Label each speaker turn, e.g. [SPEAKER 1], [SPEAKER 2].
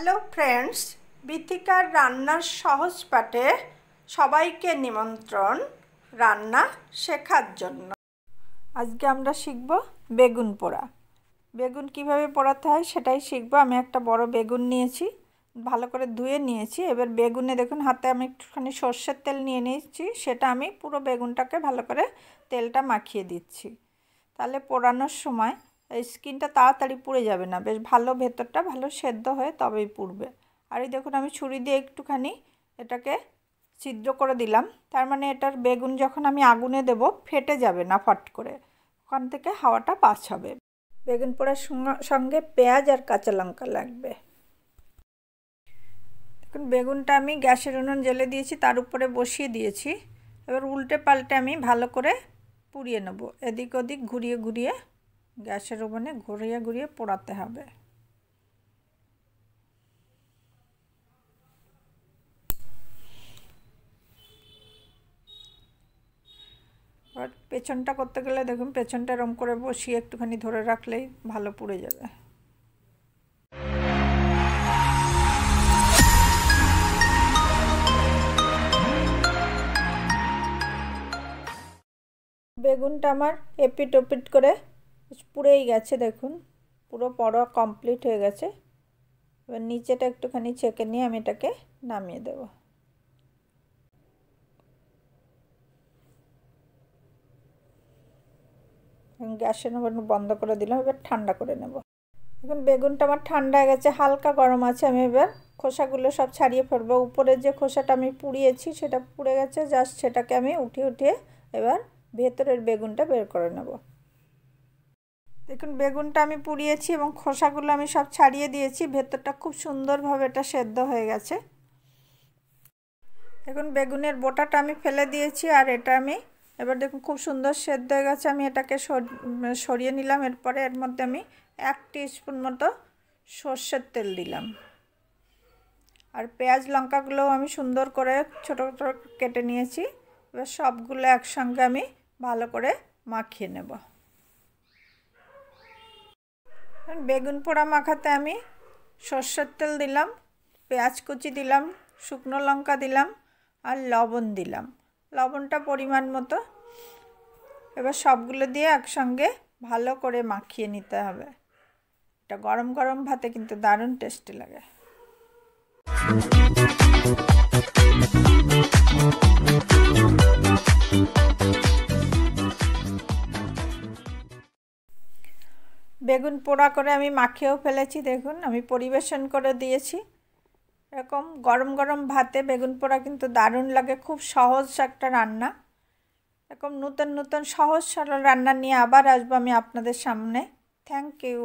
[SPEAKER 1] Hello friends, বিথিকার রান্নার সহজ পাঠে সবাইকে নিমন্ত্রণ রান্না শেখার জন্য। আজকে আমরা শিখব বেগুন পোড়া। বেগুন কিভাবে পোড়াতে হয় সেটাই শিখব। আমি একটা বড় বেগুন নিয়েছি, ভালো করে ধুয়ে নিয়েছি। এবার বেগুনে দেখুন হাতে আমি একটুখানি সর্ষের তেল নিয়ে নিয়েছি, সেটা আমি পুরো বেগুনটাকে ভালো করে তেলটা মাখিয়ে দিচ্ছি। তাহলে পোড়ানোর সময় এই স্কিনটা তাড়াতাড়ি পুড়ে যাবে না, বেশ ভালো ভেতরটা ভালো সেদ্ধ হয়ে তবেই পুড়বে। আর এই দেখুন আমি ছুরি দিয়ে একটুখানি এটাকে ছিদ্র করে দিলাম, তার মানে এটার বেগুন যখন আমি আগুনে দেব ফেটে যাবে না ফট করে, ওখান থেকে হাওয়াটা পাস হবে। বেগুন পোড়ার সঙ্গে পেঁয়াজ আর কাঁচা লঙ্কা লাগবে। দেখুন বেগুনটা আমি গ্যাসের উনুন জ্বেলে দিয়েছি, তার উপরে বসিয়ে দিয়েছি। এবার উল্টে পাল্টে আমি ভালো করে পুড়িয়ে নেব, এদিক ওদিক ঘুরিয়ে ঘুরিয়ে গ্যাসের ওভেনে ঘুরিয়ে ঘুরিয়ে পোড়াতে হবে। এবার পেছনটা করতে গেলে দেখুন পেছনটা এরম করে বসিয়ে একটুখানি ধরে রাখলেই ভালো পুড়ে যাবে। বেগুনটা আমার এপিট ওপিট করে পুড়েই গেছে, দেখুন পুরো পোড়া কমপ্লিট হয়ে গেছে। এবার নিচেটা একটুখানি ছেঁকে নিয়ে আমি এটাকে নামিয়ে দেব। গ্যাসের ওভেন বন্ধ করে দিলাম, এবার ঠান্ডা করে নেব। এখন বেগুনটা আমার ঠান্ডা হয়ে গেছে, হালকা গরম আছে। আমি এবার খোসাগুলো সব ছাড়িয়ে ফেলবো। উপরের যে খোসাটা আমি পুড়িয়েছি সেটা পুড়ে গেছে, জাস্ট সেটাকে আমি উঠিয়ে উঠিয়ে এবার ভেতরের বেগুনটা বের করে নেব। দেখুন বেগুনটা আমি পুড়িয়েছি এবং খোসাগুলো আমি সব ছাড়িয়ে দিয়েছি, ভেতরটা খুব সুন্দরভাবে এটা সেদ্ধ হয়ে গেছে। দেখুন বেগুনের বোটাটা আমি ফেলে দিয়েছি, আর এটা আমি এবার দেখুন খুব সুন্দর সেদ্ধ হয়ে গেছে। আমি এটাকে সরিয়ে নিলাম। এরপরে এর মধ্যে আমি 1 টিস্পুন মতো সর্ষের তেল দিলাম, আর পেঁয়াজ লঙ্কাগুলোও আমি সুন্দর করে ছোটো ছোটো কেটে নিয়েছি। এবার সবগুলো একসঙ্গে আমি ভালো করে মাখিয়ে নেব। বেগুন পোড়া মাখাতে আমি সর্ষের তেল দিলাম, পেঁয়াজ কুচি দিলাম, শুকনো লঙ্কা দিলাম, আর লবণ দিলাম, লবণটা পরিমাণ মতো। এবার সবগুলো দিয়ে একসঙ্গে ভালো করে মাখিয়ে নিতে হবে। এটা গরম গরম ভাতে কিন্তু দারুণ টেস্টি লাগে। বেগুন পোড়া করে আমি মাখিয়েও ফেলেছি, দেখুন আমি পরিবেশন করে দিয়েছি। এরকম গরম গরম ভাতে বেগুন পোড়া কিন্তু দারুণ লাগে, খুব সহজ একটা রান্না। এরকম নতুন নতুন সহজ সরল রান্না নিয়ে আবার আসবো আমি আপনাদের সামনে। Thank you.